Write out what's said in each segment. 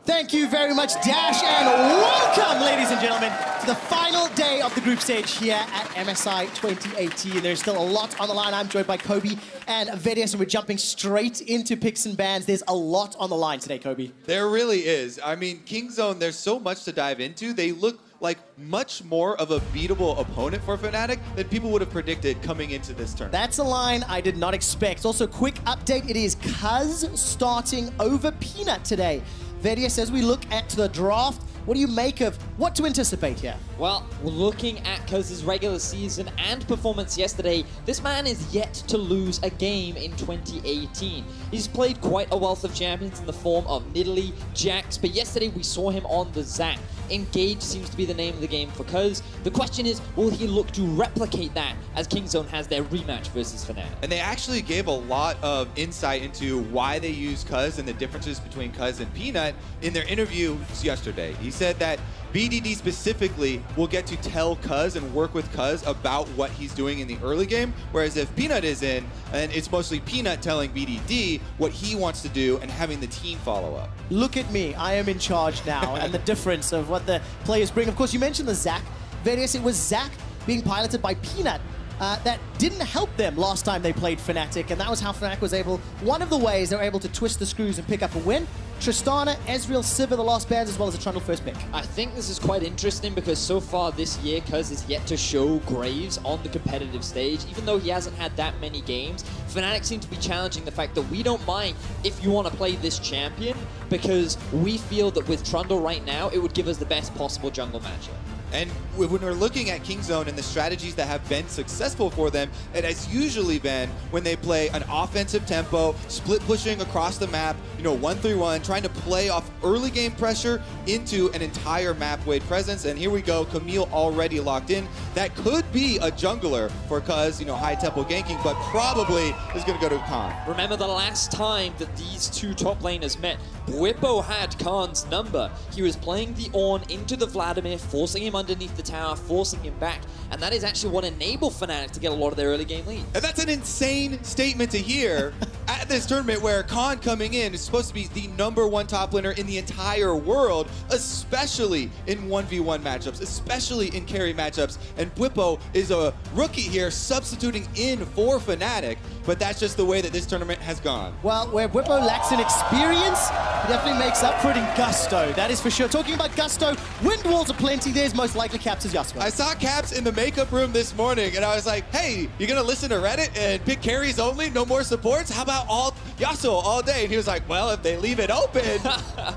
Thank you very much, Dash, and welcome, ladies and gentlemen, to the final day of the group stage here at MSI 2018. There's still a lot on the line. I'm joined by Kobe and Vedius, and we're jumping straight into picks and bans. There's a lot on the line today, Kobe. There really is. I mean, Kingzone, there's so much to dive into. They look like much more of a beatable opponent for Fnatic than people would have predicted coming into this tournament. That's a line I did not expect. Also, quick update, it is Cuz starting over Peanut today. Vedius, as we look at the draft, what do you make of what to anticipate here? Well, looking at Cuz's regular season and performance yesterday, this man is yet to lose a game in 2018. He's played quite a wealth of champions in the form of Nidalee, Jax, but yesterday we saw him on the Zac. Engage seems to be the name of the game for Cuz. The question is, will he look to replicate that as Kingzone has their rematch versus Fnatic? And they actually gave a lot of insight into why they use Cuz and the differences between Cuz and Peanut in their interview yesterday. He said that BDD specifically will get to tell Cuz and work with Cuz about what he's doing in the early game, whereas if Peanut is in, then it's mostly Peanut telling BDD what he wants to do and having the team follow up. Look at me, I am in charge now, and the difference of what the players bring. Of course, you mentioned the Zac. Vedius, it was Zac being piloted by Peanut that didn't help them last time they played Fnatic, and that was how Fnatic was able, one of the ways they were able to twist the screws and pick up a win. Tristana, Ezreal, Sivir, the last bans, as well as a Trundle first pick. I think this is quite interesting because so far this year, Cuz is yet to show Graves on the competitive stage. Even though he hasn't had that many games, Fnatic seem to be challenging the fact that we don't mind if you want to play this champion because we feel that with Trundle right now, it would give us the best possible jungle matchup. And when we're looking at Kingzone and the strategies that have been successful for them, it has usually been when they play an offensive tempo, split pushing across the map, 1-3-1, trying to play off early game pressure into an entire map wave presence. And here we go, Camille already locked in. That could be a jungler for Cuz, high tempo ganking, but probably is going to go to Khan. Remember the last time that these two top laners met, Bwipo had Khan's number. He was playing the Ornn into the Vladimir, forcing him underneath the tower, forcing him back, and that is actually what enabled Fnatic to get a lot of their early game leads. And that's an insane statement to hear at this tournament where Khan coming in is supposed to be the #1 top laner in the entire world, especially in 1v1 matchups, especially in carry matchups, and Bwipo is a rookie here substituting in for Fnatic, but that's just the way that this tournament has gone. Well, where Bwipo lacks in experience, he definitely makes up for it in gusto, that is for sure. Talking about gusto, wind walls are plenty, there's most likely Caps as Yasuo. I saw Caps in the makeup room this morning, and I was like, hey, you gonna listen to Reddit and pick carries only, no more supports? How about all Yasuo all day? And he was like, well, if they leave it open,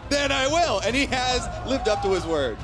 then I will. And he has lived up to his word.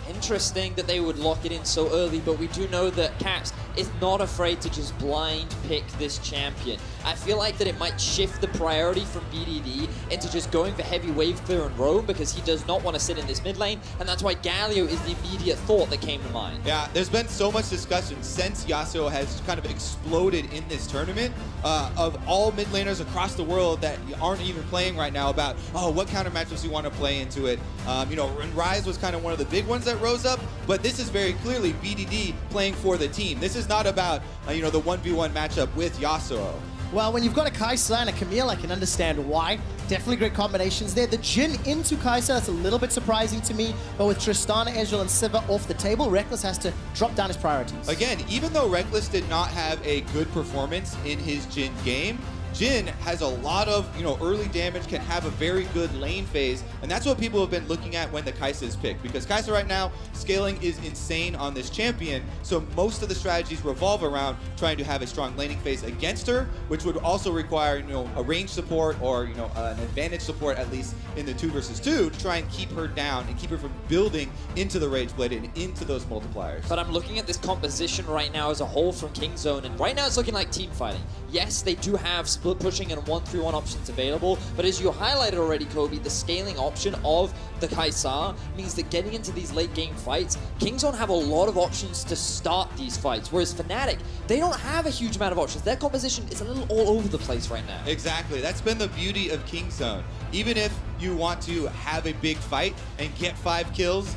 Interesting that they would lock it in so early, but we do know that Caps is not afraid to just blind pick this champion. I feel like that it might shift the priority from BDD into just going for heavy wave clear and roam because he does not want to sit in this mid lane, and that's why Galio is the immediate thought that came to mind. Yeah, there's been so much discussion since Yasuo has kind of exploded in this tournament of all mid laners across the world that aren't even playing right now about, what counter matchups you want to play into it. And Rise was kind of one of the big ones that rose up, but this is very clearly BDD playing for the team. This is not about, the 1v1 matchup with Yasuo. Well, when you've got a Kai'Sa and a Camille, I can understand why. Definitely great combinations there. The Jhin into Kai'Sa, that's a little bit surprising to me, but with Tristana, Ezreal, and Sivir off the table, Rekkles has to drop down his priorities. Again, even though Rekkles did not have a good performance in his Jhin game, Jhin has a lot of, early damage, can have a very good lane phase, and that's what people have been looking at when the Kai'Sa is picked, because Kai'Sa right now, scaling is insane on this champion, so most of the strategies revolve around trying to have a strong laning phase against her, which would also require, a range support or, an advantage support, at least in the 2 versus 2, to try and keep her down and keep her from building into the Rage Blade and into those multipliers. But I'm looking at this composition right now as a whole from Kingzone, and right now it's looking like team fighting. Yes, they do have split pushing and 1-3-1 options available, but as you highlighted already, Kobe, the scaling option of the Kai'Sa means that getting into these late game fights, Kingzone have a lot of options to start these fights, whereas Fnatic, they don't have a huge amount of options. Their composition is a little all over the place right now. Exactly, that's been the beauty of Kingzone. Even if you want to have a big fight and get 5 kills,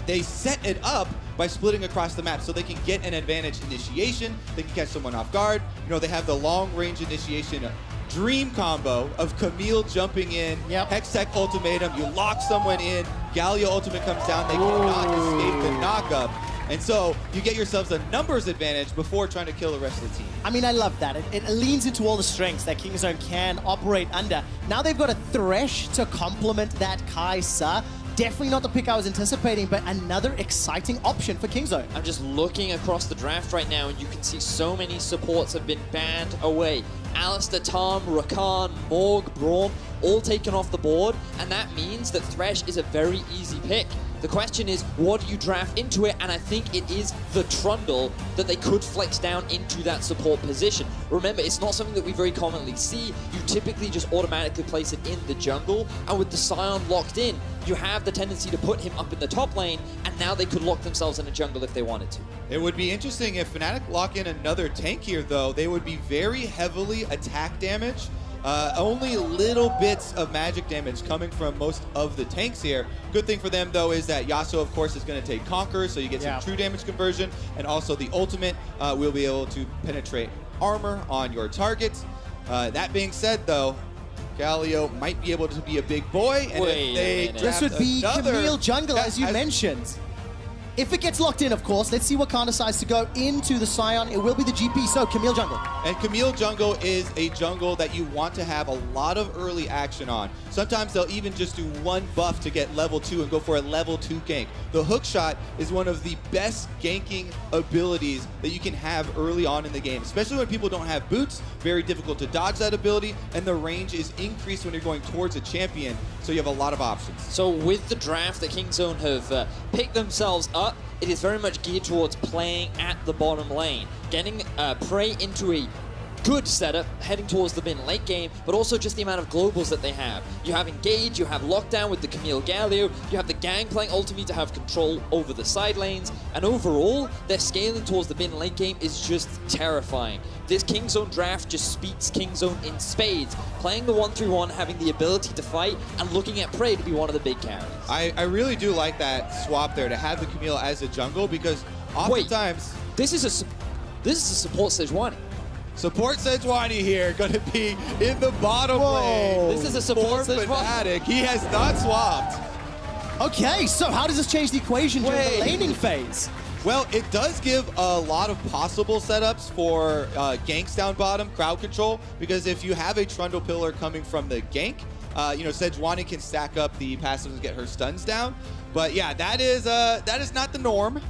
they set it up by splitting across the map so they can get an advantage initiation, they can catch someone off guard. They have the long range initiation dream combo of Camille jumping in, Hextech ultimatum, you lock someone in, Galio ultimate comes down, they cannot escape the knockup. And so you get yourselves a numbers advantage before trying to kill the rest of the team. I mean, I love that. It leans into all the strengths that Kingzone can operate under. Now they've got a Thresh to complement that Kai'Sa. Definitely not the pick I was anticipating, but another exciting option for Kingzone. I'm just looking across the draft right now, and you can see so many supports have been banned away. Alistair, Tom, Rakan, Morg, Braum, all taken off the board, and that means that Thresh is a very easy pick. The question is, what do you draft into it? And I think it is the Trundle that they could flex down into that support position. Remember, it's not something that we very commonly see. You typically just automatically place it in the jungle, and with the Scion locked in, you have the tendency to put him up in the top lane, and now they could lock themselves in a jungle if they wanted to. It would be interesting if Fnatic lock in another tank here, though. They would be very heavily attack damage. Only little bits of magic damage coming from most of the tanks here. Good thing for them, though, is that Yasuo, of course, is going to take Conquer, so you get some true damage conversion, and also the ultimate will be able to penetrate armor on your targets. That being said, though, Galio might be able to be a big boy, and if they this would be Camille jungle, as you mentioned. If it gets locked in, of course, let's see what Khan decides to go into the Scion. It will be the GP, so Camille jungle. And Camille jungle is a jungle that you want to have a lot of early action on. Sometimes they'll even just do one buff to get level 2 and go for a level 2 gank. The hook shot is one of the best ganking abilities that you can have early on in the game, especially when people don't have boots. Very difficult to dodge that ability, and the range is increased when you're going towards a champion, so you have a lot of options. So with the draft that Kingzone have picked themselves up, it is very much geared towards playing at the bottom lane, getting Prey into a good setup, heading towards the mid late game, but also just the amount of globals that they have. You have Engage, you have Lockdown with the Camille Galio, you have the Gang playing ultimate to have control over the side lanes, and overall, their scaling towards the mid late game is just terrifying. This Kingzone draft just speaks Kingzone in spades, playing the 1-3-1, having the ability to fight, and looking at Prey to be one of the big carries. I really do like that swap there, to have the Camille as a jungle, because oftentimes... Wait, this is a support Sejuani. Support Sejuani here, going to be in the bottom lane. This is a support Fnatic. He has not swapped. Okay, so how does this change the equation during the laning phase? Well, it does give a lot of possible setups for ganks down bottom, crowd control, because if you have a Trundle pillar coming from the gank, you know, Sejuani can stack up the passives and get her stuns down. But yeah, that is not the norm.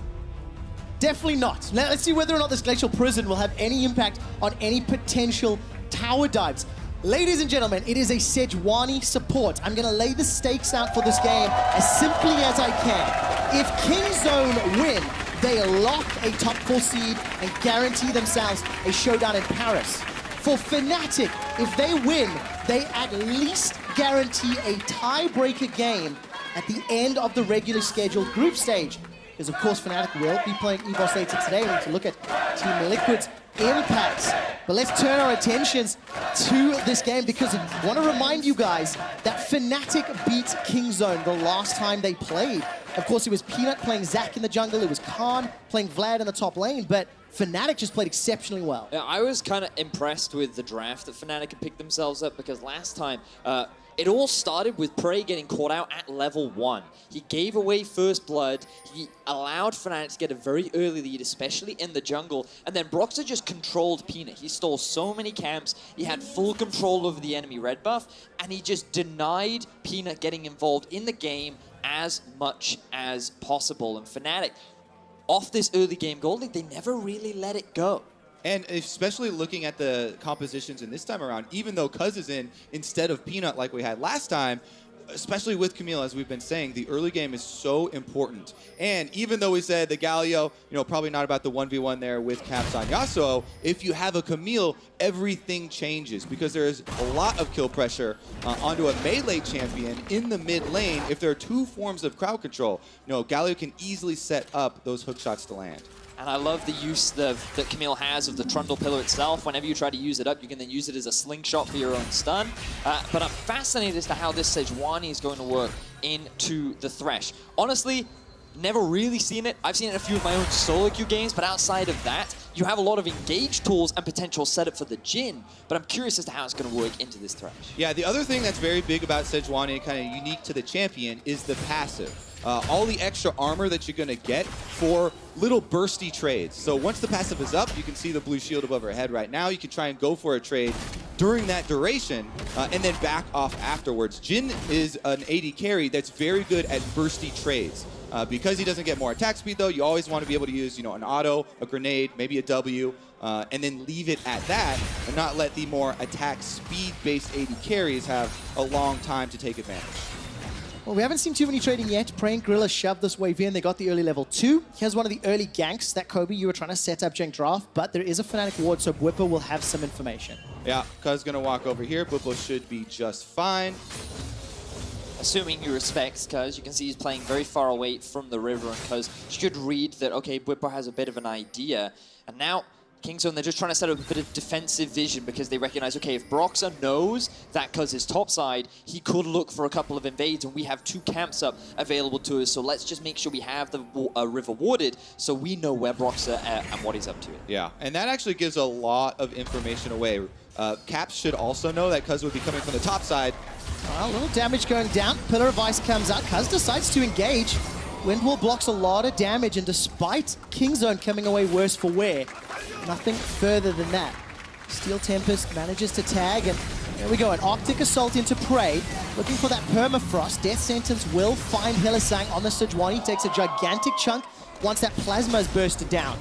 Definitely not. Let's see whether or not this Glacial Prison will have any impact on any potential tower dives. Ladies and gentlemen, it is a Sejuani support. I'm going to lay the stakes out for this game as simply as I can. If Kingzone win, they lock a top 4 seed and guarantee themselves a showdown in Paris. For Fnatic, if they win, they at least guarantee a tiebreaker game at the end of the regularly scheduled group stage. Because of course Fnatic will be playing EVOS later today. We need to look at Team Liquid's impacts. But let's turn our attentions to this game, because I want to remind you guys that Fnatic beat Kingzone the last time they played. Of course, it was Peanut playing Zac in the jungle, it was Khan playing Vlad in the top lane, but Fnatic just played exceptionally well. Yeah, I was kind of impressed with the draft that Fnatic had picked themselves up, because last time, it all started with Prey getting caught out at level 1. He gave away first blood, he allowed Fnatic to get a very early lead, especially in the jungle, and then Broxah just controlled Peanut. He stole so many camps, he had full control over the enemy red buff, and he just denied Peanut getting involved in the game as much as possible. And Fnatic, off this early game goal lead, they never really let it go. And especially looking at the compositions in this time around, even though Cuz is in instead of Peanut like we had last time, especially with Camille, as we've been saying, the early game is so important. And even though we said the Galio, you know, probably not about the 1v1 there with caps on Yasuo, if you have a Camille, everything changes, because there is a lot of kill pressure onto a melee champion in the mid lane. If there are 2 forms of crowd control, you know, Galio can easily set up those hook shots to land. And I love the use that Camille has of the Trundle pillar itself. Whenever you try to use it up, you can then use it as a slingshot for your own stun. But I'm fascinated as to how this Sejuani is going to work into the Thresh. Honestly, Never really seen it. I've seen it in a few of my own solo queue games, but outside of that, you have a lot of engage tools and potential setup for the Jhin, but I'm curious as to how it's going to work into this thresh. Yeah, the other thing that's very big about Sejuani and kind of unique to the champion is the passive. All the extra armor that you're going to get for little bursty trades. So once the passive is up, you can see the blue shield above her head right now. You can try and go for a trade during that duration and then back off afterwards. Jhin is an AD carry that's very good at bursty trades. Because he doesn't get more attack speed, though, you always want to be able to use, an auto, a grenade, maybe a W, and then leave it at that, and not let the more attack speed-based AD carries have a long time to take advantage. Well, we haven't seen too many trading yet. Praying Gorilla shoved this wave in. They got the early level 2. Here's one of the early ganks that, Kobe, you were trying to set up during draft, but there is a Fnatic ward, so Bwipo will have some information. Yeah, Cuz gonna walk over here. Bwipo should be just fine. Assuming you respect Cuz, you can see he's playing very far away from the river, and Cuz should read that, okay, Bwipo has a bit of an idea. And now, Kingzone, they're just trying to set up a bit of defensive vision because they recognize, okay, if Broxah knows that Cuz is topside, he could look for a couple of invades, and we have 2 camps up available to us, so let's just make sure we have the river warded so we know where Broxah and what he's up to. Yeah, and that actually gives a lot of information away. Caps should also know that Cuz would be coming from the top side. Well, a little damage going down. Pillar of Ice comes out. Cuz decides to engage. Windwall blocks a lot of damage, and despite Kingzone coming away worse for wear, nothing further than that. Steel Tempest manages to tag, and there we go. An Arctic Assault into Prey. Looking for that permafrost. Death Sentence will find Hylissang on the Sejuani. Takes a gigantic chunk once that plasma is bursted down.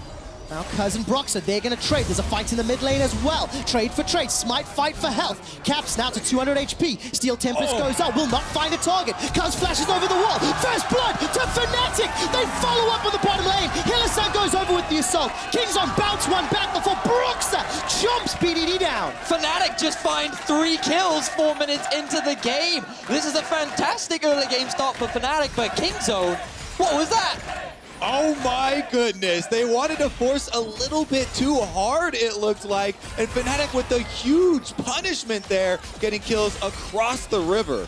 Now Cuz and Broxah, they're going to trade. There's a fight in the mid lane as well. Trade for trade. Smite fight for health. Caps now to 200 HP. Steel Tempest goes out. Will not find a target. Cuz flashes over the wall. First blood to Fnatic. They follow up on the bottom lane. Hylissang goes over with the assault. Kingzone bounce one back before Broxah chomps PDD down. Fnatic just find 3 kills 4 minutes into the game. This is a fantastic early game start for Fnatic, but Kingzone, what was that? Oh my goodness, they wanted to force a little bit too hard, it looked like, and Fnatic with the huge punishment there, getting kills across the river.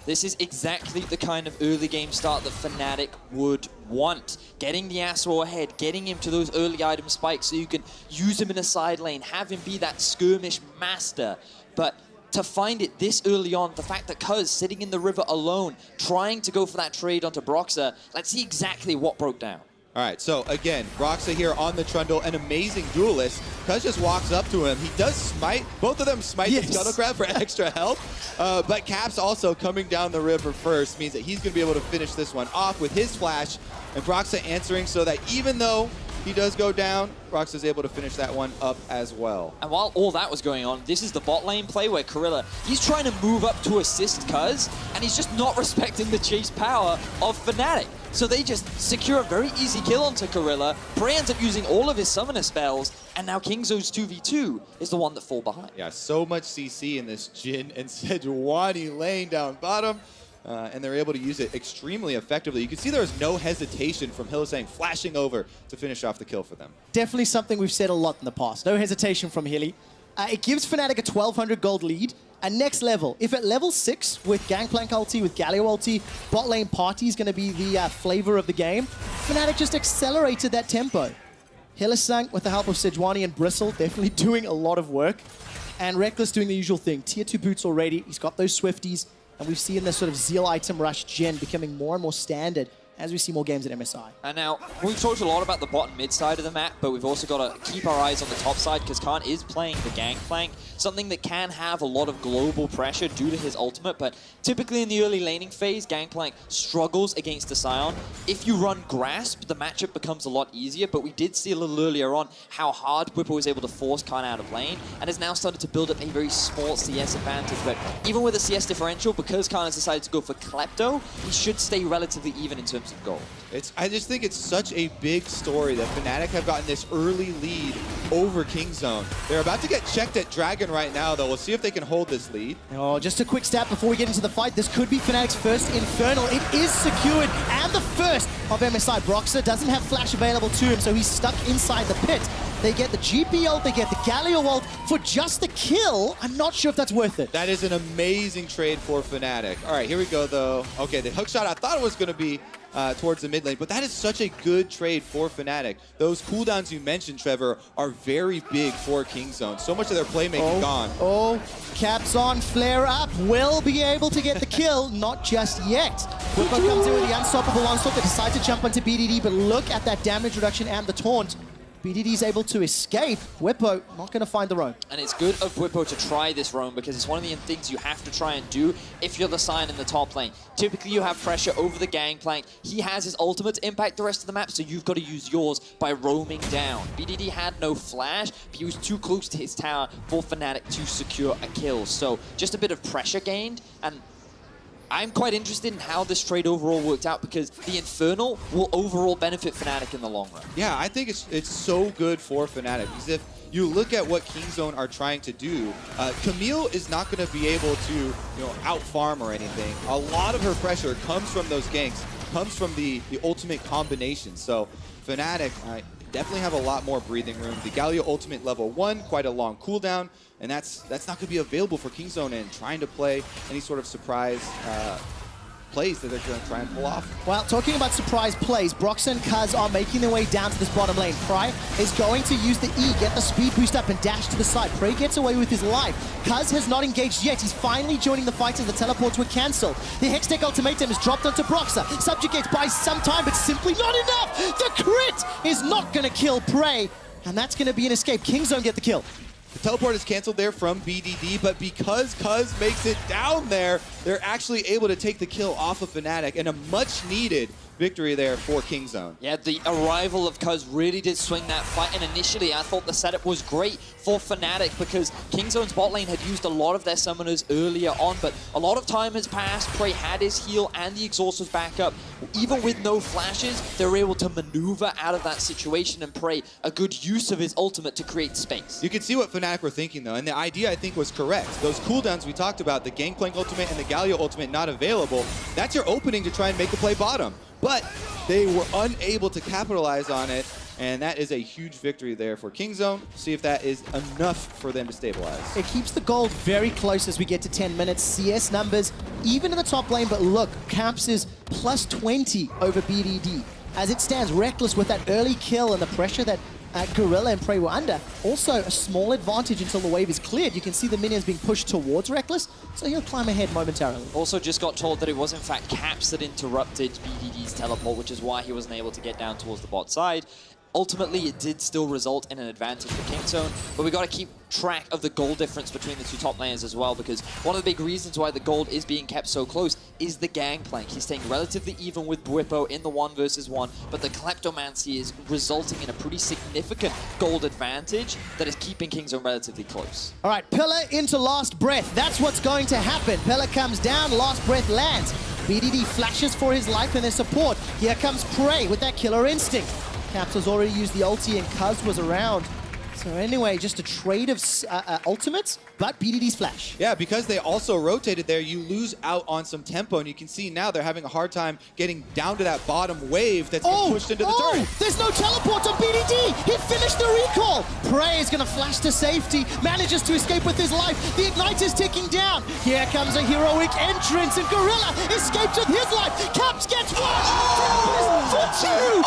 This is exactly the kind of early game start that Fnatic would want. Getting the Yasuo ahead, getting him to those early item spikes so you can use him in a side lane, have him be that skirmish master. But to find it this early on, the fact that Cuz sitting in the river alone, trying to go for that trade onto Broxah, let's see exactly what broke down. All right, so again, Broxah here on the Trundle, an amazing duelist. Cuz just walks up to him. He does smite. Both of them smite the Scuttlecrab for extra health. But Caps also coming down the river first means that he's going to be able to finish this one off with his flash. And Broxah answering so that even though he does go down, Broxah is able to finish that one up as well. And while all that was going on, this is the bot lane play where Gorilla, he's trying to move up to assist Cuz, and he's just not respecting the chase power of Fnatic. So they just secure a very easy kill onto Gorilla. Prey ends up using all of his summoner spells, and now Kingzone's 2v2 is the one that fall behind. Yeah, so much CC in this Jhin and Sejuani lane down bottom. And they're able to use it extremely effectively. You can see there was no hesitation from Hylissang flashing over to finish off the kill for them. Definitely something we've said a lot in the past. No hesitation from Hilly. It gives Fnatic a 1200 gold lead. And next level, if at level 6 with Gangplank ulti, with Galio ulti, bot lane party is going to be the flavor of the game, Fnatic just accelerated that tempo. Hylissang, with the help of Sejuani and Bristle, definitely doing a lot of work. And Reckless doing the usual thing. Tier 2 boots already. He's got those Swifties. And we've seen this sort of Zeal item rush Jhin becoming more and more standard as we see more games at MSI. And now, we've talked a lot about the bot and mid side of the map, but we've also got to keep our eyes on the top side because Khan is playing the Gangplank, something that can have a lot of global pressure due to his ultimate, but typically in the early laning phase, Gangplank struggles against the Scion. If you run Grasp, the matchup becomes a lot easier, but we did see a little earlier on how hard Bwipo was able to force Khan out of lane, and has now started to build up a very small CS advantage, but even with a CS differential, because Khan has decided to go for Klepto, he should stay relatively even in terms of gold. I just think it's such a big story that Fnatic have gotten this early lead over Kingzone. They're about to get checked at Dragon right now, though. We'll see if they can hold this lead. Oh, just a quick stat before we get into the fight. This could be Fnatic's first Infernal. It is secured, and the first of MSI. Broxah doesn't have flash available to him, so he's stuck inside the pit. They get the GP ult, they get the Galio ult for just the kill. I'm not sure if that's worth it. That is an amazing trade for Fnatic. All right, here we go, though. Okay, the hookshot I thought it was going to be towards the mid lane. But that is such a good trade for Fnatic. Those cooldowns you mentioned, Trevor, are very big for Kingzone. So much of their playmaking gone. Oh, caps on, flare up, will be able to get the kill, not just yet. Whippo comes in with the unstoppable onslaught. They decide to jump onto BDD, but look at that damage reduction and the taunt. BDD's able to escape. Whippo not going to find the roam. And it's good of Whippo to try this roam because it's one of the things you have to try and do if you're the Sign in the top lane. Typically you have pressure over the gangplank. He has his ultimate to impact the rest of the map, so you've got to use yours by roaming down. BDD had no flash, but he was too close to his tower for Fnatic to secure a kill. So just a bit of pressure gained, and I'm quite interested in how this trade overall worked out because the Infernal will overall benefit Fnatic in the long run. Yeah, I think it's so good for Fnatic because if you look at what Kingzone are trying to do, Camille is not going to be able to out-farm or anything. A lot of her pressure comes from those ganks, comes from the ultimate combination. So Fnatic definitely have a lot more breathing room. The Galio ultimate level 1, quite a long cooldown, and that's not going to be available for Kingzone and trying to play any sort of surprise plays that they're going to try and pull off. Well, talking about surprise plays, Brox and Kuz are making their way down to this bottom lane. Pry is going to use the E, get the speed boost up and dash to the side. Prey gets away with his life. Kuz has not engaged yet. He's finally joining the fight as the teleports were cancelled. The Hextech ultimatum is dropped onto Broxer. Subjugates buys some time, but simply not enough. The crit is not going to kill Prey, and that's going to be an escape. Kingzone get the kill. The teleport is canceled there from BDD, but because Kuz makes it down there, they're actually able to take the kill off of Fnatic, and a much-needed victory there for Kingzone. Yeah, the arrival of Kuz really did swing that fight, and initially I thought the setup was great for Fnatic because Kingzone's bot lane had used a lot of their summoners earlier on, but a lot of time has passed. Prey had his heal and the exhaust was back up. Even with no flashes, they were able to maneuver out of that situation and Prey a good use of his ultimate to create space. You can see what Fnatic were thinking though, and the idea I think was correct. Those cooldowns we talked about, the Gangplank ultimate and the Galio ultimate not available, that's your opening to try and make a play bottom. But they were unable to capitalize on it, and that is a huge victory there for Kingzone. See if that is enough for them to stabilize. It keeps the gold very close as we get to 10 minutes. CS numbers, even in the top lane, but look, Caps is plus 20 over BDD. As it stands, Reckless with that early kill and the pressure that Gorilla and Prey were under. Also, a small advantage until the wave is cleared. You can see the minions being pushed towards Reckless, so he'll climb ahead momentarily. Also just got told that it was in fact Caps that interrupted BDD's teleport, which is why he wasn't able to get down towards the bot side. Ultimately, it did still result in an advantage for Kingzone, but we got to keep track of the gold difference between the two top laners as well, because one of the big reasons why the gold is being kept so close is the gangplank. He's staying relatively even with Whippo in the 1 versus 1, but the Kleptomancy is resulting in a pretty significant gold advantage that is keeping Kingzone relatively close. All right, Pillar into Last Breath. That's what's going to happen. Pillar comes down, Last Breath lands. BDD flashes for his life and their support. Here comes Prey with that killer instinct. Caps has already used the ulti and Kuz was around. So anyway, just a trade of ultimates, but BDD's flash. Yeah, because they also rotated there, you lose out on some tempo, and you can see now they're having a hard time getting down to that bottom wave that's getting pushed into the turret. There's no teleport on BDD! He finished the recall! Prey is gonna flash to safety, manages to escape with his life. The Ignite is ticking down. Here comes a heroic entrance, and Gorilla escapes with his life. Caps gets one! For two!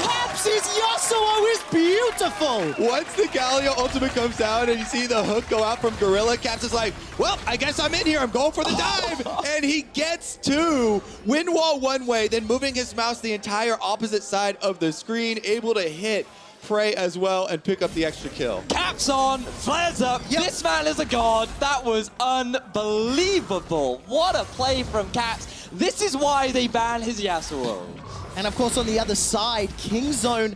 Caps' Yasuo is beautiful! Once the Galio ultimate comes down and you see the hook go out from Gorilla, Caps is like, well, I guess I'm in here. I'm going for the dive. And he gets two. Wind wall one way, then moving his mouse the entire opposite side of the screen, able to hit Prey as well and pick up the extra kill. Caps on, flares up. Yep. This man is a god. That was unbelievable. What a play from Caps. This is why they ban his Yasuo. And of course, on the other side, Kingzone,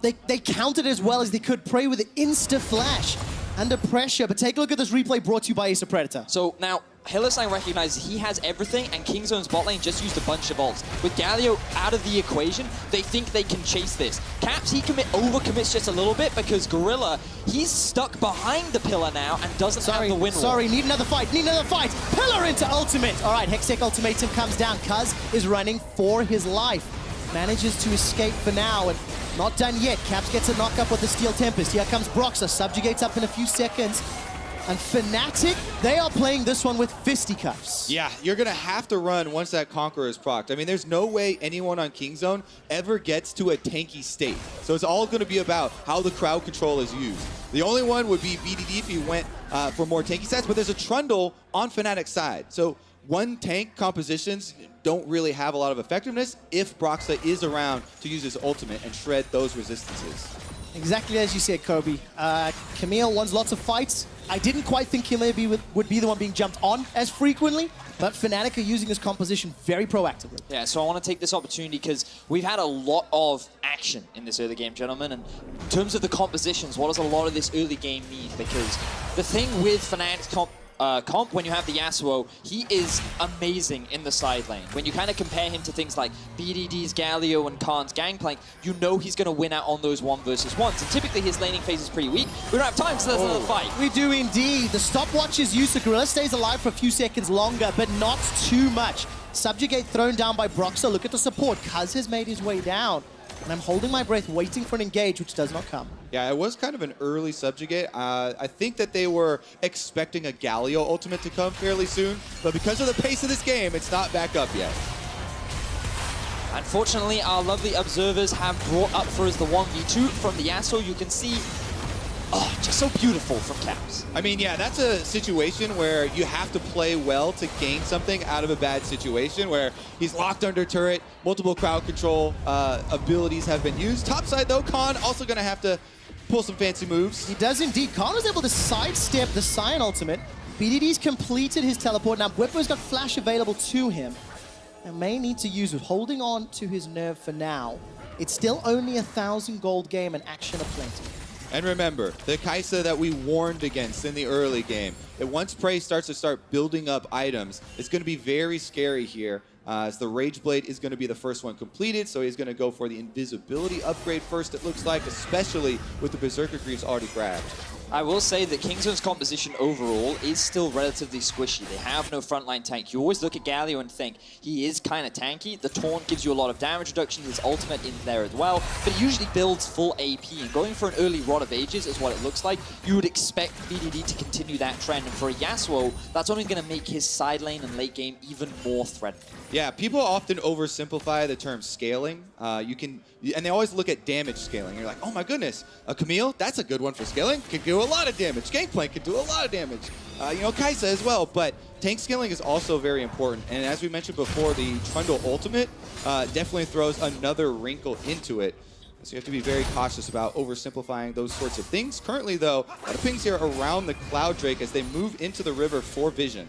they countered as well as they could. Prey with an insta-flash under pressure. But take a look at this replay brought to you by Ace of Predator. So now, Hylissang recognizes he has everything, and Kingzone's bot lane just used a bunch of ults. With Galio out of the equation, they think they can chase this. Caps, he overcommits just a little bit because Gorilla, he's stuck behind the pillar now and doesn't have the win wall. Need another fight, Pillar into ultimate. All right, Hextech ultimatum comes down. Kuz is running for his life. Manages to escape for now, and not done yet. Caps gets a knock up with the Steel Tempest. Here comes Broxer, subjugates up in a few seconds. And Fnatic, they are playing this one with fisticuffs. Yeah, you're going to have to run once that Conqueror is procced. I mean, there's no way anyone on Kingzone ever gets to a tanky state. So it's all going to be about how the crowd control is used. The only one would be BDD if he went for more tanky sets, but there's a Trundle on Fnatic's side. So one tank compositions don't really have a lot of effectiveness if Broxah is around to use his ultimate and shred those resistances. Exactly as you said, Kobe. Camille wants lots of fights. I didn't quite think he maybe would be the one being jumped on as frequently, but Fnatic are using his composition very proactively. Yeah, so I want to take this opportunity because we've had a lot of action in this early game, gentlemen, and in terms of the compositions, what does a lot of this early game need? Because the thing with Fnatic's comp, when you have the Yasuo, he is amazing in the side lane. When you kind of compare him to things like BDD's Galio and Khan's Gangplank, you know he's going to win out on those 1 versus 1s. And typically his laning phase is pretty weak. We don't have time, so there's another fight. We do indeed. The stopwatch's use of Gorilla stays alive for a few seconds longer, but not too much. Subjugate thrown down by Broxah. Look at the support. Kuz has made his way down. And I'm holding my breath, waiting for an engage, which does not come. Yeah, it was kind of an early subjugate. I think that they were expecting a Galio ultimate to come fairly soon, but because of the pace of this game, it's not back up yet. Unfortunately, our lovely observers have brought up for us the 1v2 from the Yasuo. You can see, oh, just so beautiful from Caps. I mean, yeah, that's a situation where you have to play well to gain something out of a bad situation where he's locked under turret, multiple crowd control abilities have been used. Topside though, Khan also going to have to pull some fancy moves. He does indeed. Khan was able to sidestep the Sion ultimate. BDD's completed his teleport. Now Bwipo's got flash available to him. And may need to use it, holding on to his nerve for now. It's still only 1,000 gold game and action aplenty. And remember, the Kai'Sa that we warned against in the early game, that once Prey starts to building up items, it's going to be very scary here, as the Rage Blade is going to be the first one completed, so he's going to go for the invisibility upgrade first, it looks like, especially with the Berserker Greaves already grabbed. I will say that Kingzone's composition overall is still relatively squishy. They have no frontline tank. You always look at Galio and think he is kind of tanky. The taunt gives you a lot of damage reduction. His ultimate in there as well. But he usually builds full AP. And going for an early Rod of Ages is what it looks like. You would expect BDD to continue that trend. And for a Yasuo, that's only going to make his side lane and late game even more threatening. Yeah, people often oversimplify the term scaling. And they always look at damage scaling. You're like, oh my goodness, a Camille, that's a good one for scaling. Can do a lot of damage. Gangplank can do a lot of damage. Kai'Sa as well. But tank scaling is also very important. And as we mentioned before, the Trundle ultimate definitely throws another wrinkle into it. So you have to be very cautious about oversimplifying those sorts of things. Currently, though, a lot of pings here around the Cloud Drake as they move into the river for vision.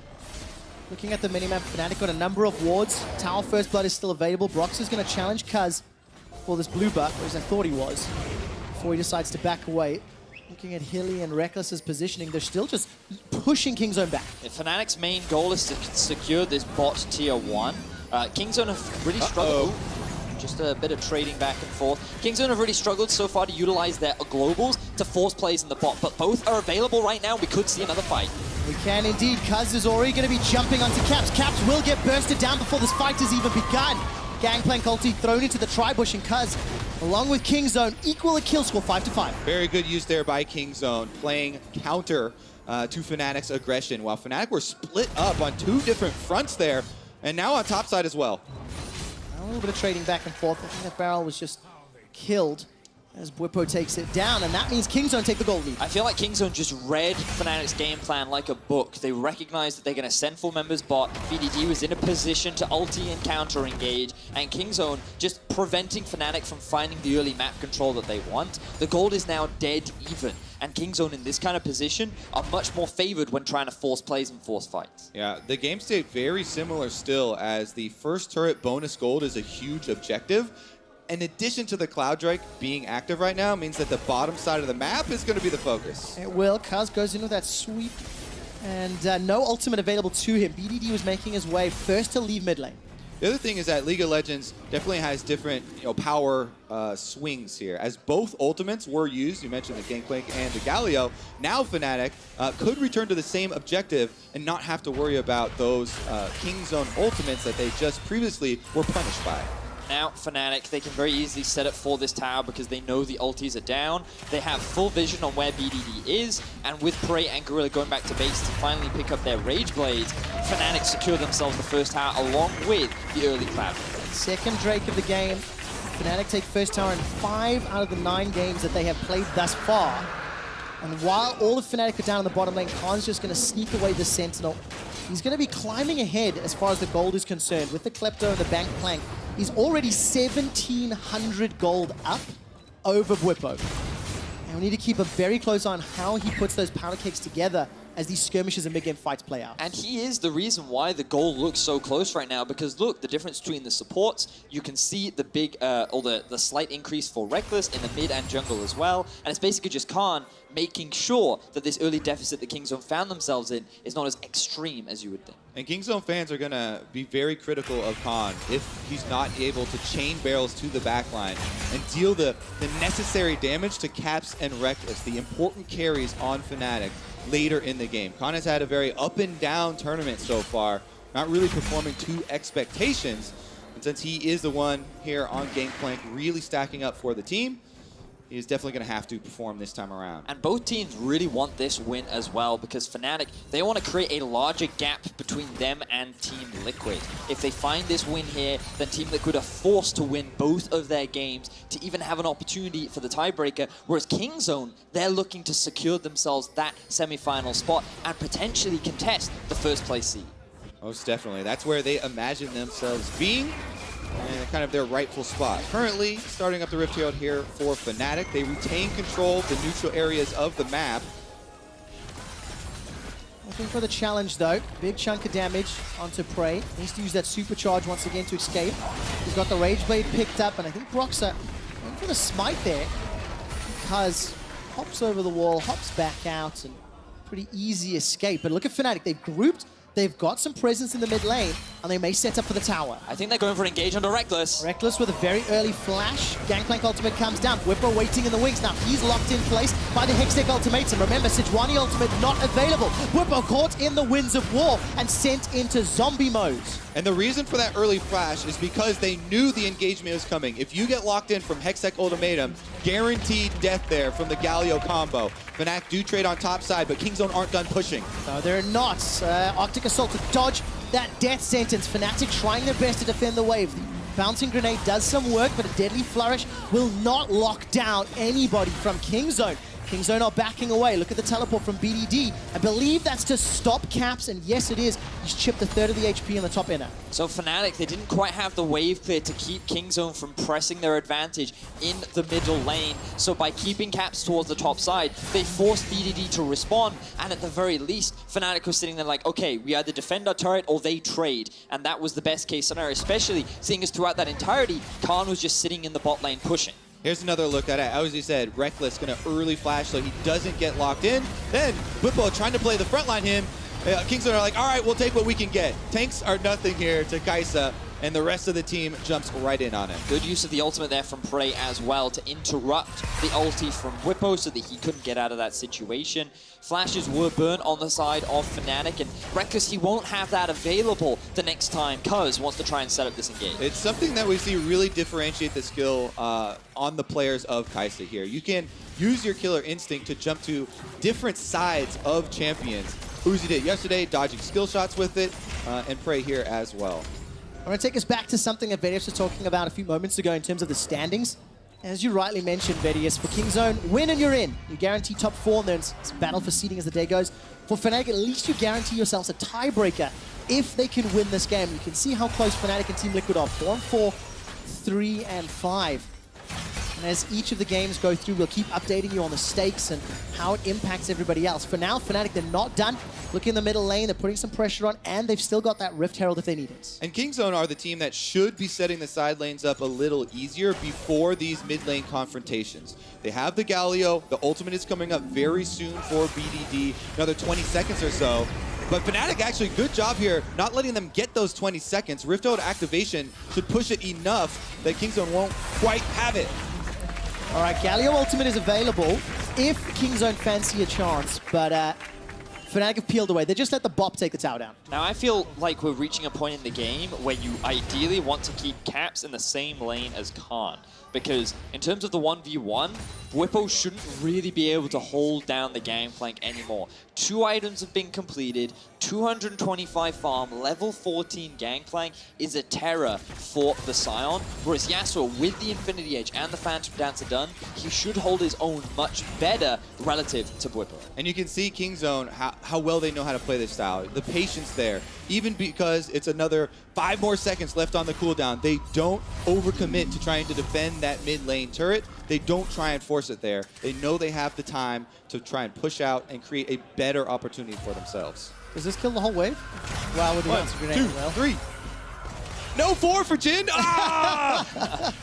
Looking at the minimap, Fnatic got a number of wards. Tower First Blood is still available. Brox is going to challenge Kuz for this blue buff, or as I thought he was, before he decides to back away. Looking at Hilly and Reckless's positioning, they're still just pushing Kingzone back. If Fnatic's main goal is to secure this bot tier 1, Kingzone have really struggled. Just a bit of trading back and forth. Kingzone have really struggled so far to utilize their globals to force plays in the bot, but both are available right now. We could see another fight. We can indeed. Kuz is already going to be jumping onto Caps. Caps will get bursted down before this fight has even begun. Gangplank ulti thrown into the Tribush, and Kuz, along with Kingzone, equal a kill score 5-5. Very good use there by Kingzone, playing counter to Fnatic's aggression, while Fnatic were split up on 2 different fronts there, and now on top side as well. A little bit of trading back and forth. I think that barrel was just killed as Bwipo takes it down, and that means Kingzone take the gold lead. I feel like Kingzone just read Fnatic's game plan like a book. They recognized that they're going to send full members bot. BDD was in a position to ulti and counter engage, and Kingzone just preventing Fnatic from finding the early map control that they want. The gold is now dead even, and Kingzone in this kind of position are much more favored when trying to force plays and force fights. Yeah, the game stayed very similar still, as the first turret bonus gold is a huge objective. In addition to the Cloud Drake being active right now, means that the bottom side of the map is going to be the focus. It will. Kuz goes in with that sweep, and no ultimate available to him. BDD was making his way first to leave mid lane. The other thing is that League of Legends definitely has different power swings here. As both ultimates were used, you mentioned the Gangplank and the Galio, now Fnatic could return to the same objective and not have to worry about those Kingzone ultimates that they just previously were punished by. Now, Fnatic, they can very easily set up for this tower because they know the ultis are down. They have full vision on where BDD is, and with Prey and Gorilla going back to base to finally pick up their Rage Blades, Fnatic secure themselves the first tower along with the early Cloud. Second Drake of the game. Fnatic take first tower in 5 out of the 9 games that they have played thus far. And while all of Fnatic are down in the bottom lane, Khan's just going to sneak away the Sentinel. He's going to be climbing ahead as far as the gold is concerned. With the Klepto and the Bank Plank, he's already 1,700 gold up over Bwipo. And we need to keep a very close eye on how he puts those powder cakes together as these skirmishes and mid-game fights play out. And he is the reason why the goal looks so close right now, because look, the difference between the supports, you can see the big, or the slight increase for Reckless in the mid and jungle as well, and it's basically just Khan making sure that this early deficit that Kingzone found themselves in is not as extreme as you would think. And Kingzone fans are going to be very critical of Khan if he's not able to chain barrels to the backline and deal the necessary damage to Caps and Reckless, the important carries on Fnatic later in the game. Khan has had a very up and down tournament so far, not really performing to expectations. And since he is the one here on Gangplank really stacking up for the team, he's definitely going to have to perform this time around. And both teams really want this win as well, because Fnatic, they want to create a larger gap between them and Team Liquid. If they find this win here, then Team Liquid are forced to win both of their games to even have an opportunity for the tiebreaker, whereas Kingzone, they're looking to secure themselves that semi-final spot and potentially contest the first place seed. Most definitely. That's where they imagine themselves being, and kind of their rightful spot. Currently, starting up the Rift Herald here for Fnatic. They retain control of the neutral areas of the map. Looking for the challenge though. Big chunk of damage onto Prey. Needs to use that supercharge once again to escape. He's got the Rage Blade picked up, and I think Broxer going for the smite there, because hops over the wall, hops back out, and pretty easy escape. But look at Fnatic. They've grouped. They've got some presence in the mid lane, and they may set up for the tower. I think they're going for an engage onto Reckless. Reckless with a very early flash. Gangplank ultimate comes down. Whipper waiting in the wings. Now he's locked in place by the Hextech ultimatum. Remember, Sejuani ultimate not available. Whipper caught in the winds of war and sent into zombie mode. And the reason for that early flash is because they knew the engagement was coming. If you get locked in from Hextech ultimatum, guaranteed death there from the Galio combo. Fnatic do trade on top side, but Kingzone aren't done pushing. No, they're not. Arctic Assault to dodge that death sentence. Fnatic trying their best to defend the wave. The bouncing grenade does some work, but a deadly flourish will not lock down anybody from Kingzone. Kingzone are backing away. Look at the teleport from BDD. I believe that's to stop Caps, and yes, it is. He's chipped a third of the HP in the top inner. So Fnatic, they didn't quite have the wave clear to keep Kingzone from pressing their advantage in the middle lane. So by keeping Caps towards the top side, they forced BDD to respond, and at the very least, Fnatic was sitting there like, okay, we either defend our turret or they trade, and that was the best case scenario, especially seeing as throughout that entirety, Khan was just sitting in the bot lane pushing. Here's another look at it. As you said, Reckless going to early flash so he doesn't get locked in. Then Bwipo trying to play the front line him. Kingzone are like, all right, we'll take what we can get. Tanks are nothing here to Kaisa, and the rest of the team jumps right in on it. Good use of the ultimate there from Prey as well to interrupt the ulti from Bwipo so that he couldn't get out of that situation. Flashes were burnt on the side of Fnatic, and Reckless, he won't have that available the next time Cuz wants to try and set up this engage. It's something that we see really differentiate the skill on the players of Kaisa here. You can use your killer instinct to jump to different sides of champions. Uzi did yesterday, dodging skill shots with it, and Prey here as well. I'm going to take us back to something that Vedius was talking about a few moments ago in terms of the standings. As you rightly mentioned, Vedius, for Kingzone, win and you're in. You guarantee top 4, and then it's battle for seeding as the day goes. For Fnatic, at least you guarantee yourselves a tiebreaker if they can win this game. You can see how close Fnatic and Team Liquid are. 4-4, 3-5. And as each of the games go through, we'll keep updating you on the stakes and how it impacts everybody else. For now, Fnatic, they're not done. Look in the middle lane, they're putting some pressure on, and they've still got that Rift Herald if they need it. And Kingzone are the team that should be setting the side lanes up a little easier before these mid lane confrontations. They have the Galio, the ultimate is coming up very soon for BDD, another 20 seconds or so. But Fnatic actually, good job here, not letting them get those 20 seconds. Rift Herald activation should push it enough that Kingzone won't quite have it. All right, Galio ultimate is available if Kingzone fancy a chance, but Fnatic have peeled away. They just let the bop take the tower down. Now I feel like we're reaching a point in the game where you ideally want to keep Caps in the same lane as Khan. Because in terms of the 1v1, Bwipo shouldn't really be able to hold down the gangplank anymore. 2 items have been completed, 225 farm, level 14 gangplank is a terror for the Scion. Whereas Yasuo, with the Infinity Edge and the Phantom Dancer done, he should hold his own much better relative to Bwipo. And you can see Kingzone, how well they know how to play this style. The patience there, even because it's another 5 more seconds left on the cooldown, they don't overcommit to trying to defend that mid lane turret. They don't try and force it there. They know they have the time to try and push out and create a better opportunity for themselves. Does this kill the whole wave? Wow, with the 1, answer grenade 2, as well. 3. No 4 for Jin. Ah!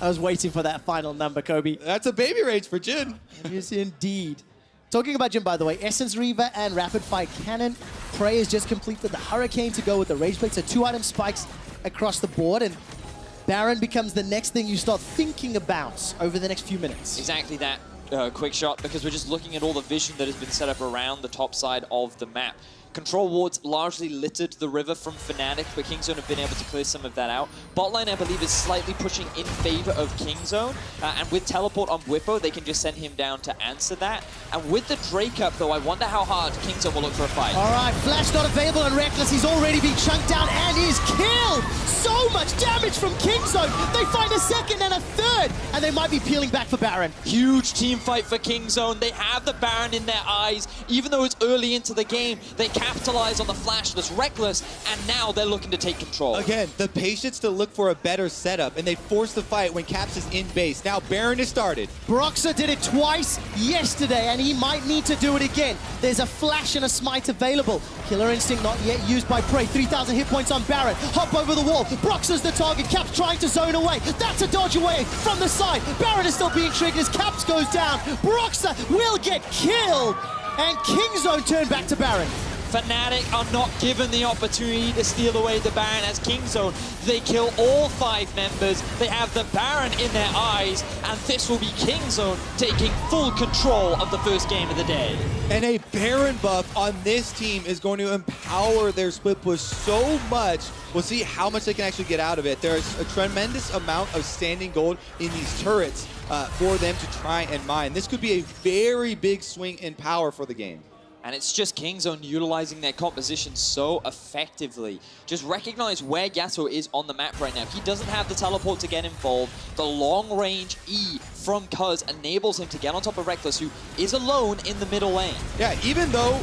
I was waiting for that final number, Kobe. That's a baby rage for Jin. Yes, indeed. Talking about Jin, by the way, Essence Reaver and Rapid Fire Cannon. Prey has just completed the Hurricane to go with the Rage Blade. So 2 item spikes across the board, and Baron becomes the next thing you start thinking about over the next few minutes. Exactly that. Quick shot, because we're just looking at all the vision that has been set up around the top side of the map. Control wards largely littered the river from Fnatic, but Kingzone have been able to clear some of that out. Botlane, I believe, is slightly pushing in favor of Kingzone, and with teleport on Bwipo, they can just send him down to answer that. And with the Drake up, though, I wonder how hard Kingzone will look for a fight. All right, Flash not available on Reckless. He's already been chunked down and is killed. So much damage from Kingzone. They find a second and a third, and they might be peeling back for Baron. Huge team fight for Kingzone. They have the Baron in their eyes. Even though it's early into the game, they capitalize on the Flash that's Reckless, and now they're looking to take control. Again, the patience to look for a better setup, and they force the fight when Caps is in base. Now Baron is started. Broxah did it twice yesterday, and he might need to do it again. There's a Flash and a Smite available. Killer Instinct not yet used by Prey. 3,000 hit points on Baron. Hop over the wall. Broxah's the target. Caps trying to zone away. That's a dodge away from the side. Baron is still being triggered as Caps goes down. Broxah will get killed, and Kingzone turn back to Baron. Fnatic are not given the opportunity to steal away the Baron as Kingzone. They kill all 5 members. They have the Baron in their eyes, and this will be Kingzone taking full control of the first game of the day. And a Baron buff on this team is going to empower their split push so much. We'll see how much they can actually get out of it. There's a tremendous amount of standing gold in these turrets for them to try and mine. This could be a very big swing in power for the game. And it's just Kingzone utilizing their composition so effectively. Just recognize where Yasuo is on the map right now. He doesn't have the teleport to get involved. The long-range E from Cuz enables him to get on top of Reckless, who is alone in the middle lane. Yeah, even though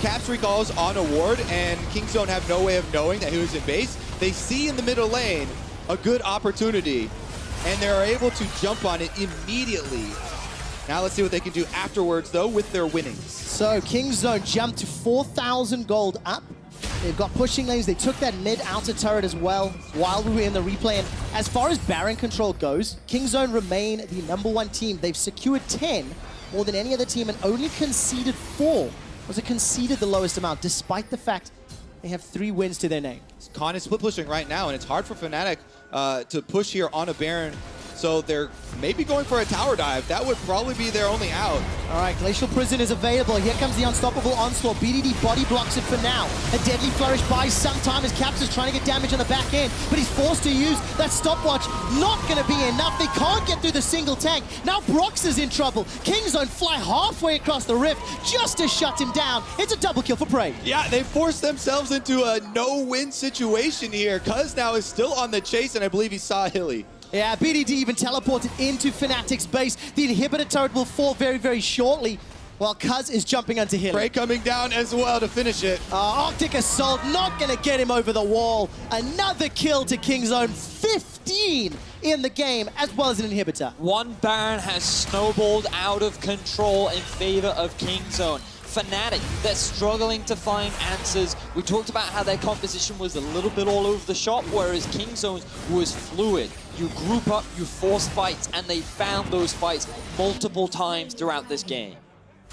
Caps recalls on a ward and Kingzone have no way of knowing that he was in base, they see in the middle lane a good opportunity, and they're able to jump on it immediately. Now let's see what they can do afterwards, though, with their winnings. So Kingzone jumped to 4,000 gold up. They've got pushing lanes. They took that mid-outer turret as well while we were in the replay. And as far as Baron control goes, Kingzone remain the #1 team. They've secured 10, more than any other team, and only conceded 4. Was it conceded the lowest amount, despite the fact they have 3 wins to their name. Khan is split pushing right now, and it's hard for Fnatic to push here on a Baron. So they're maybe going for a tower dive. That would probably be their only out. All right, Glacial Prison is available. Here comes the unstoppable onslaught. BDD body blocks it for now. A deadly flourish buys some time as Caps is trying to get damage on the back end, but he's forced to use that stopwatch. Not going to be enough. They can't get through the single tank. Now Brox is in trouble. Kingzone fly halfway across the rift just to shut him down. It's a double kill for Prey. Yeah, they forced themselves into a no-win situation here. Cuz now is still on the chase, and I believe he saw Hilly. Yeah, BDD even teleported into Fnatic's base. The inhibitor turret will fall very, very shortly, while Cuz is jumping onto Hilly. Prey coming down as well to finish it. Arctic Assault not going to get him over the wall. Another kill to Kingzone. 15 in the game, as well as an inhibitor. One Baron has snowballed out of control in favor of Kingzone. Fnatic, they're struggling to find answers. We talked about how their composition was a little bit all over the shop, whereas Kingzone's was fluid. You group up, you force fights, and they found those fights multiple times throughout this game.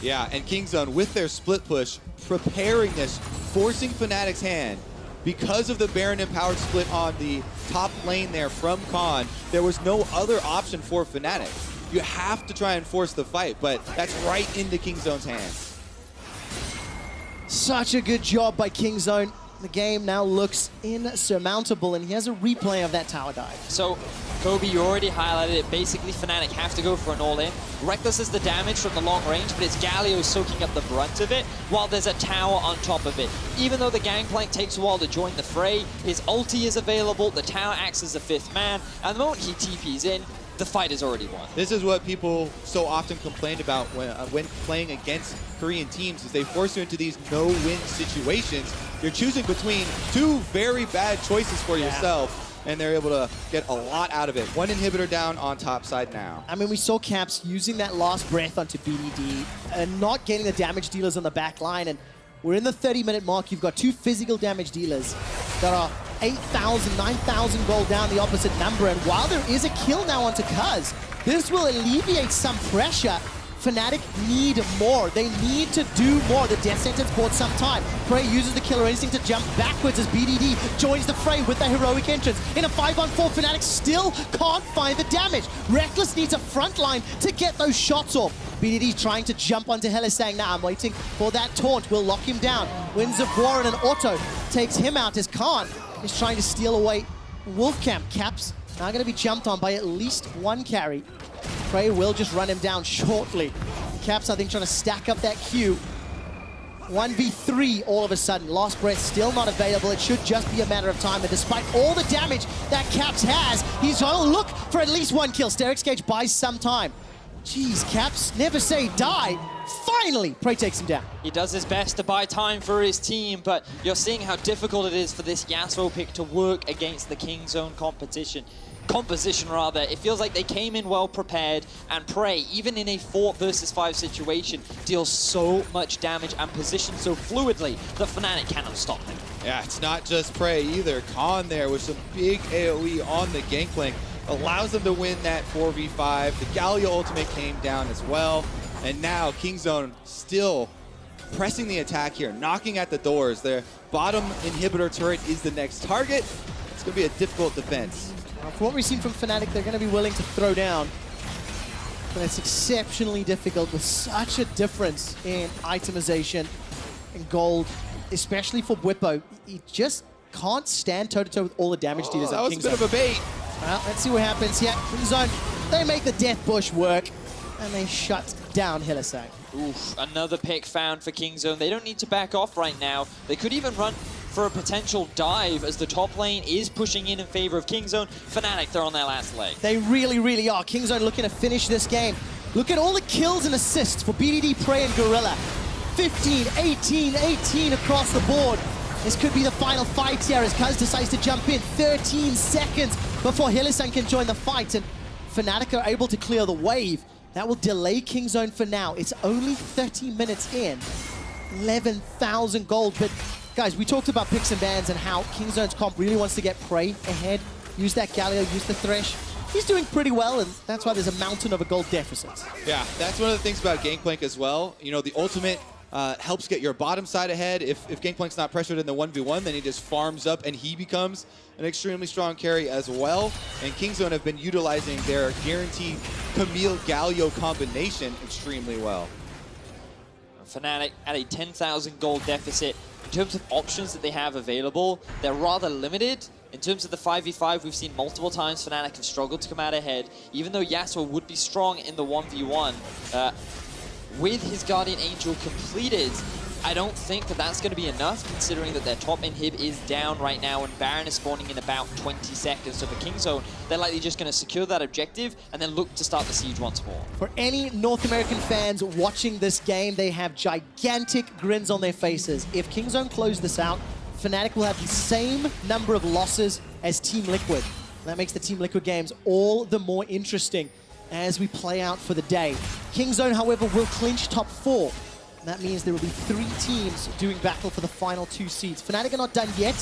Yeah, and Kingzone with their split push, preparing this, forcing Fnatic's hand. Because of the Baron empowered split on the top lane there from Khan, there was no other option for Fnatic. You have to try and force the fight, but that's right into Kingzone's hands. Such a good job by Kingzone. The game now looks insurmountable, and he has a replay of that tower dive. So, Kobe, you already highlighted it. Basically, Fnatic have to go for an all-in. Reckless is the damage from the long range, but it's Galio soaking up the brunt of it, while there's a tower on top of it. Even though the Gangplank takes a while to join the fray, his ulti is available, the tower acts as a fifth man, and the moment he TPs in, the fight is already won. This is what people so often complained about when playing against Korean teams, is they force you into these no-win situations. You're choosing between two very bad choices for yourself, and they're able to get a lot out of it. One inhibitor down on top side now. I mean, we saw Caps using that last breath onto BDD and not getting the damage dealers on the back line, and we're in the 30-minute mark. You've got two physical damage dealers that are 8,000, 9,000 gold down the opposite number, and while there is a kill now onto Cuz, this will alleviate some pressure. Fnatic need more. They need to do more. The death sentence bought some time. Prey uses the killer instinct to jump backwards as BDD joins the fray with the heroic entrance. In a 5-on-4, Fnatic still can't find the damage. Reckless needs a front line to get those shots off. BDD trying to jump onto Hylissang now. I'm waiting for that taunt. Will lock him down. Winds of War and an auto takes him out as Khan is trying to steal away Wolfcamp. Caps now going to be jumped on by at least one carry. Prey will just run him down shortly. Caps, I think, trying to stack up that Q. 1v3 all of a sudden. Last breath still not available. It should just be a matter of time. And despite all the damage that Caps has, he's going to look for at least one kill. Sterix Gage buys some time. Jeez, Caps, never say die. Finally, Prey takes him down. He does his best to buy time for his team, but you're seeing how difficult it is for this Yasuo pick to work against the Kingzone composition. It feels like they came in well prepared, and Prey, even in a 4 versus 5 situation, deals so much damage and positions so fluidly that Fnatic cannot stop him. Yeah, it's not just Prey either. Khan there with some big AoE on the Gangplank allows them to win that 4v5. The Galio ultimate came down as well, and now Kingzone still pressing the attack here, knocking at the doors. Their bottom inhibitor turret is the next target. It's going to be a difficult defense. For what we've seen from Fnatic, they're going to be willing to throw down. But it's exceptionally difficult with such a difference in itemization and gold, especially for Bwipo. He just can't stand toe-to-toe with all the damage dealers. That was a bit of a bait. Well, let's see what happens here. Kingzone, they make the Death Bush work, and they shut down Hylissang. Oof, another pick found for Kingzone. They don't need to back off right now. They could even run for a potential dive as the top lane is pushing in favor of Kingzone. Fnatic, they're on their last leg. They really, really are. Kingzone looking to finish this game. Look at all the kills and assists for BDD, Prey, and Gorilla. 15, 18, 18 across the board. This could be the final fight here as Cuz decides to jump in. 13 seconds before Hylissang can join the fight, and Fnatic are able to clear the wave. That will delay Kingzone for now. It's only 30 minutes in. 11,000 gold, but guys, we talked about picks and bans and how Kingzone's comp really wants to get Prey ahead. Use that Galio, use the Thresh. He's doing pretty well, and that's why there's a mountain of a gold deficit. Yeah, that's one of the things about Gangplank as well. You know, the ultimate helps get your bottom side ahead. If Gangplank's not pressured in the 1v1, then he just farms up and he becomes an extremely strong carry as well. And Kingzone have been utilizing their guaranteed Camille Galio combination extremely well. Fnatic at a 10,000 gold deficit. In terms of options that they have available, they're rather limited. In terms of the 5v5, we've seen multiple times Fnatic have struggled to come out ahead. Even though Yasuo would be strong in the 1v1, with his Guardian Angel completed, I don't think that that's going to be enough, considering that their top inhib is down right now and Baron is spawning in about 20 seconds. So for Kingzone, they're likely just going to secure that objective and then look to start the siege once more. For any North American fans watching this game, they have gigantic grins on their faces. If Kingzone close this out, Fnatic will have the same number of losses as Team Liquid. That makes the Team Liquid games all the more interesting as we play out for the day. Kingzone, however, will clinch top 4. That means there will be 3 teams doing battle for the final 2 seeds. Fnatic are not done yet.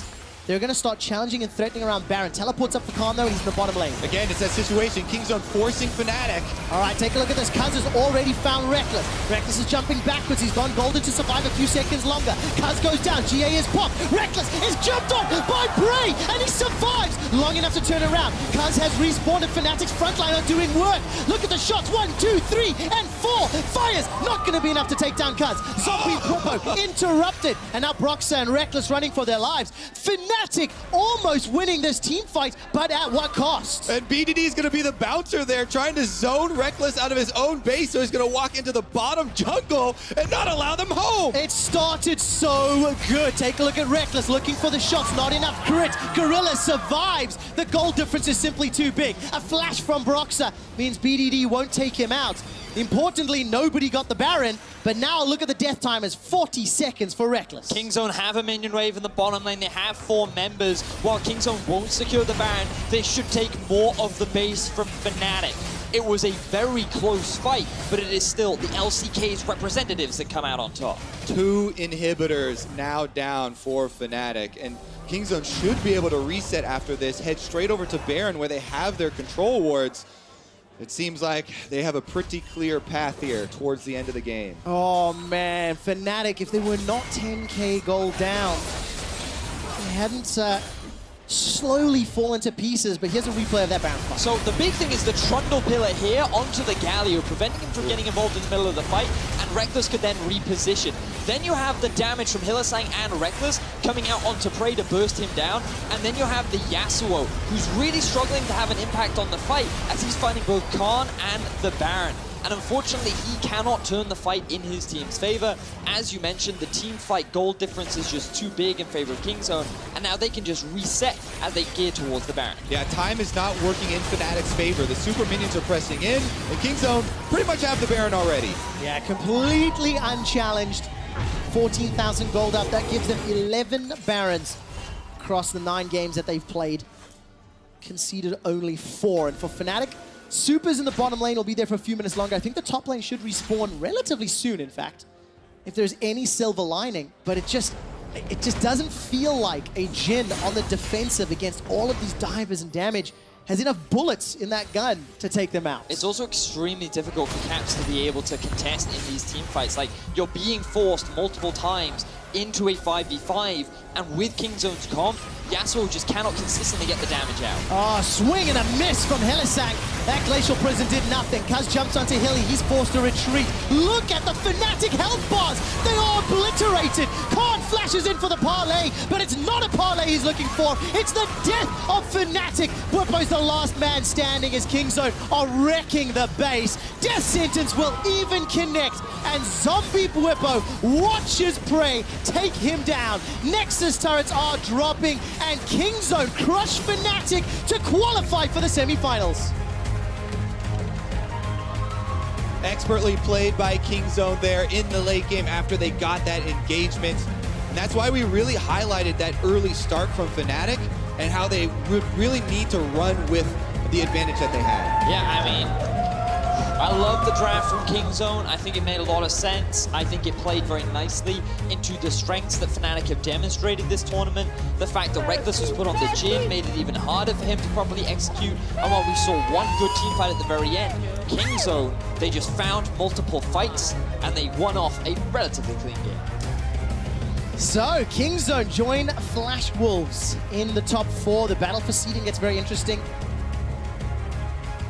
They're going to start challenging and threatening around Baron. Teleports up for Khan, though, and he's in the bottom lane. Again, it's that situation. Kingzone forcing Fnatic. All right, take a look at this. Cuz has already found Reckless. Reckless is jumping backwards. He's gone golden to survive a few seconds longer. Cuz goes down. GA is popped. Reckless is jumped on by Prey, and he survives long enough to turn around. Cuz has respawned, and Fnatic's frontline are doing work. Look at the shots, 1, 2, 3, and 4. Fires, not gonna be enough to take down Cuz. Zombie Whippo interrupted, and now Broxah and Reckless running for their lives. Fnatic almost winning this team fight, but at what cost? And BDD is going to be the bouncer there, trying to zone Reckless out of his own base, so he's going to walk into the bottom jungle and not allow them home. It started so good. Take a look at Reckless, looking for the shots, not enough crit. Gorilla survives. The goal difference is simply too big. A flash from Broxah means BDD won't take him out. Importantly, nobody got the Baron, but now look at the death time as 40 seconds for Reckless. Kingzone have a minion wave in the bottom lane. They have 4 members. While Kingzone won't secure the Baron, they should take more of the base from Fnatic. It was a very close fight, but it is still the LCK's representatives that come out on top. 2 inhibitors now down for Fnatic, and Kingzone should be able to reset after this, head straight over to Baron where they have their control wards. It seems like they have a pretty clear path here towards the end of the game. Oh man, Fnatic, if they were not 10k gold down, they hadn't slowly fallen to pieces, but here's a replay of that Baron fight. So the big thing is the Trundle pillar here onto the Galio, preventing him from getting involved in the middle of the fight, and Reckless could then reposition. Then you have the damage from Hylissang and Reckless coming out onto Prey to burst him down, and then you have the Yasuo, who's really struggling to have an impact on the fight as he's fighting both Khan and the Baron. And unfortunately, he cannot turn the fight in his team's favor. As you mentioned, the team fight goal difference is just too big in favor of Kingzone, and now they can just reset as they gear towards the Baron. Yeah, time is not working in Fnatic's favor. The super minions are pressing in, and Kingzone pretty much have the Baron already. Yeah, completely unchallenged. 14,000 gold up. That gives them 11 Barons across the 9 games that they've played. Conceded only 4. And for Fnatic, Supers in the bottom lane will be there for a few minutes longer. I think the top lane should respawn relatively soon, in fact, if there's any silver lining. But it just doesn't feel like a Jhin on the defensive against all of these divers and damage has enough bullets in that gun to take them out. It's also extremely difficult for Caps to be able to contest in these team fights. Like, you're being forced multiple times into a 5v5, and with Kingzone's comp, Yasuo just cannot consistently get the damage out. Oh, swing and a miss from Hylissang. That Glacial Prison did nothing. Kuz jumps onto Hilly. He's forced to retreat. Look at the Fnatic health bars. They are obliterated. Khan flashes in for the parlay, but it's not a parlay he's looking for. It's the death of Fnatic. Whippo's the last man standing as Kingzone are wrecking the base. Death Sentence will even connect, and Zombie Whippo watches Prey take him down. Nexus turrets are dropping, and Kingzone crush Fnatic to qualify for the semi-finals. Expertly played by Kingzone there in the late game after they got that engagement. And that's why we really highlighted that early start from Fnatic and how they would really need to run with the advantage that they had. Yeah, I mean, I love the draft from Kingzone. I think it made a lot of sense. I think it played very nicely into the strengths that Fnatic have demonstrated this tournament. The fact that Reckless was put on the Jhin made it even harder for him to properly execute. And while we saw one good team fight at the very end, Kingzone, they just found multiple fights and they won off a relatively clean game. So, Kingzone join Flash Wolves in the top 4. The battle for seeding gets very interesting.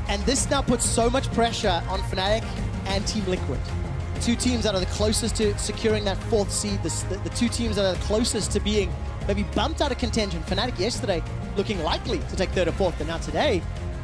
And this now puts so much pressure on Fnatic and Team Liquid. Two teams that are the closest to securing that 4th seed, the two teams that are the closest to being maybe bumped out of contention. Fnatic yesterday looking likely to take 3rd or 4th, and now today,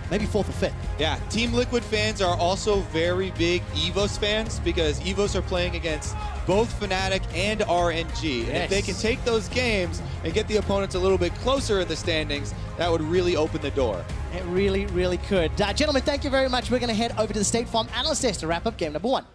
maybe 4th or 5th. Yeah, Team Liquid fans are also very big EVOS fans because EVOS are playing against both Fnatic and RNG. And if they can take those games and get the opponents a little bit closer in the standings, that would really open the door. It really, really could. Gentlemen, thank you very much. We're going to head over to the State Farm Analyst Desk to wrap up game number 1.